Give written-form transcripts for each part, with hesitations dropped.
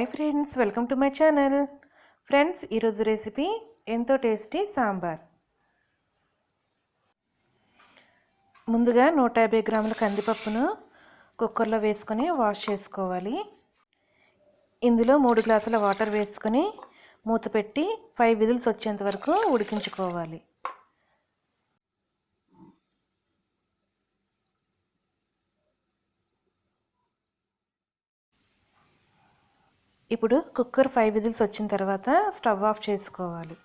Hi friends, welcome to my channel. Friends, ఈరోజు recipe ఎంతో tasty sambar. ముందుగా 150 గ్రాముల కందిపప్పును కుక్కర్లో వేసుకొని వాష్ చేసుకోవాలి. ఇందులో 3 గ్లాసుల వాటర్ వేసుకొని మూత పెట్టి 5 విజిల్స్ వచ్చేంత వరకు ఉడికించుకోవాలి. ఇప్పుడు కుక్కర్ 5 విజిల్స్ వచ్చిన తర్వాత స్టవ్ ఆఫ్ చేసుకోవాలి.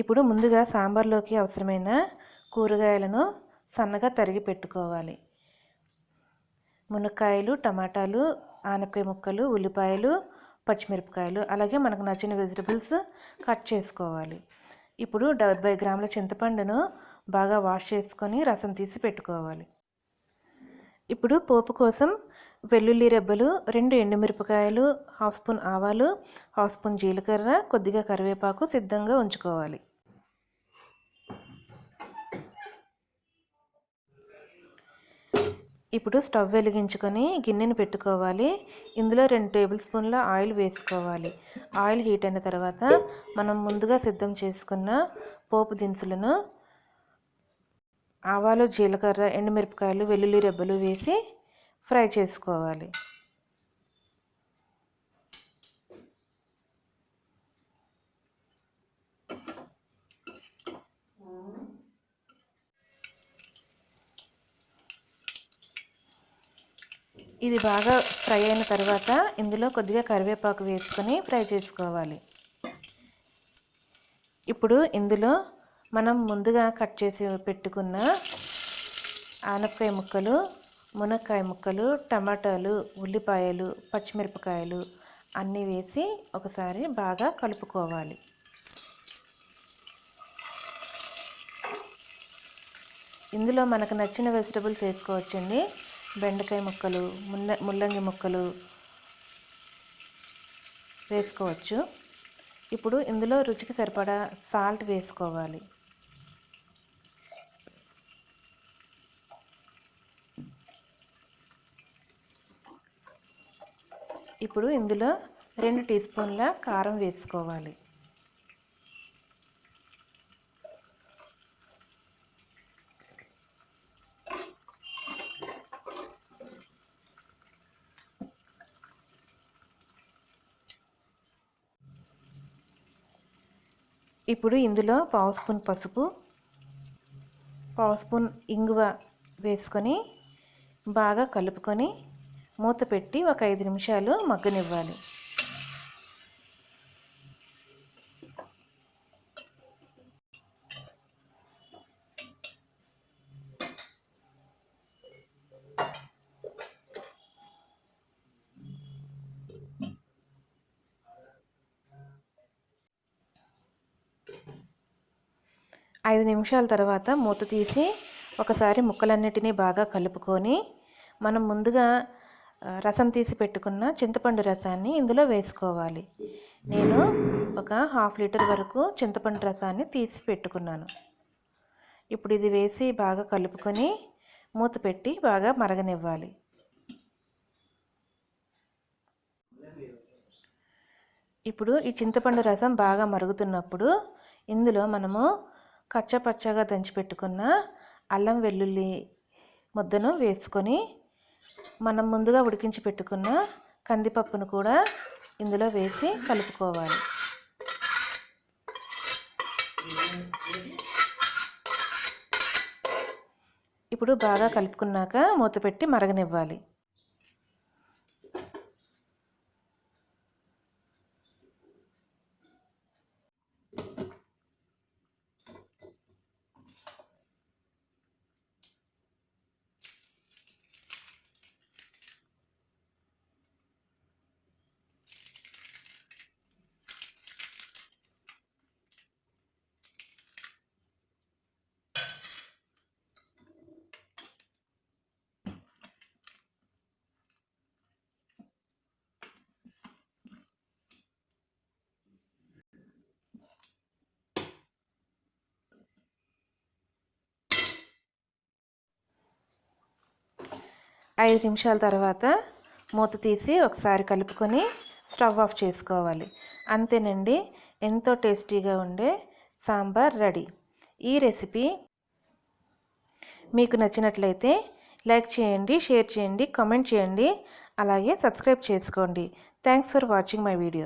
ఇప్పుడు ముందుగా సాంబార్లోకి అవసరమైన కూరగాయలను సన్నగా తరిగి పెట్టుకోవాలి. మునక్కాయలు, టమాటాలు, ఆనపకాయ ముక్కలు, ఉల్లిపాయలు, పచ్చిమిరపకాయలు, అలాగే మనకు నచ్చిన వెజిటబుల్స్ కట్ చేసుకోవాలి. ఇప్పుడు 70 గ్రాముల చింతపండును బాగా వాష్ చేసుకొని రసం తీసి పెట్టుకోవాలి. ఇప్పుడు పోపు కోసం వెల్లుల్లి రెబ్బలు, 2 ఎండుమిరపకాయలు, హాఫ్ స్పూన్ ఆవాలు, హాఫ్ స్పూన్ జీలకర్ర, కొద్దిగా కరివేపాకు సిద్ధంగా ఉంచుకోవాలి. ఇప్పుడు స్టవ్ వెలిగించుకొని గిన్నెను పెట్టుకోవాలి. ఇందులో 2 టేబుల్ స్పూన్ల ఆయిల్ వేసుకోవాలి. ఆయిల్ హీట్ అయిన తర్వాత మనం ముందుగా సిద్ధం చేసుకున్న పోపు దినుసులను ఆవాలు, జీలకర్ర, ఎండుమిరపకాయలు, వెల్లుల్లి రెబ్బలు వేసి ఫ్రై చేసుకోవాలి. ఇది బాగా ఫ్రై అయిన తర్వాత ఇందులో కొద్దిగా కరివేపాకు వేసుకొని ఫ్రై చేసుకోవాలి. ఇప్పుడు ఇందులో మనం ముందుగా కట్ చేసి పెట్టుకున్న ఆనపకాయ ముక్కలు, మునక్కాయ ముక్కలు, టమాటాలు, ఉల్లిపాయలు, పచ్చిమిరపకాయలు అన్నీ వేసి ఒకసారి బాగా కలుపుకోవాలి. ఇందులో మనకు నచ్చిన వెజిటబుల్స్ వేసుకోవచ్చండి. బెండకాయ ముక్కలు, ముల్లంగి ముక్కలు వేసుకోవచ్చు. ఇప్పుడు ఇందులో రుచికి సరిపడా సాల్ట్ వేసుకోవాలి. ఇప్పుడు ఇందులో 2 టీ స్పూన్ల కారం వేసుకోవాలి. ఇప్పుడు ఇందులో పావు స్పూన్ పసుపు, పావు స్పూన్ ఇంగువ వేసుకొని బాగా కలుపుకొని మూత పెట్టి ఒక 5 నిమిషాలు మగ్గనివ్వాలి. ఐదు నిమిషాల తర్వాత మూత తీసి ఒకసారి ముక్కలన్నిటినీ బాగా కలుపుకొని మనం ముందుగా రసం తీసి పెట్టుకున్న చింతపండు రసాన్ని ఇందులో వేసుకోవాలి. నేను ఒక ½ లీటర్ వరకు చింతపండు రసాన్ని తీసి పెట్టుకున్నాను. ఇప్పుడు ఇది వేసి బాగా కలుపుకొని మూత పెట్టి బాగా మరగనివ్వాలి. ఇప్పుడు ఈ చింతపండు రసం బాగా మరుగుతున్నప్పుడు ఇందులో మనము కచ్చపచ్చగా దంచిపెట్టుకున్న అల్లం వెల్లుల్లి ముద్దను వేసుకొని మనం ముందుగా ఉడికించి పెట్టుకున్న కందిపప్పును కూడా ఇందులో వేసి కలుపుకోవాలి. ఇప్పుడు బాగా కలుపుకున్నాక మూత పెట్టి మరగనివ్వాలి. 5 నిమిషాల తర్వాత మూత తీసి ఒకసారి కలుపుకొని స్టవ్ ఆఫ్ చేసుకోవాలి. అంతేనండి, ఎంతో టేస్టీగా ఉండే సాంబార్ రెడీ. ఈ రెసిపీ మీకు నచ్చినట్లయితే లైక్ చేయండి, షేర్ చేయండి, కామెంట్ చేయండి, అలాగే సబ్స్క్రైబ్ చేసుకోండి. Thanks for watching my video.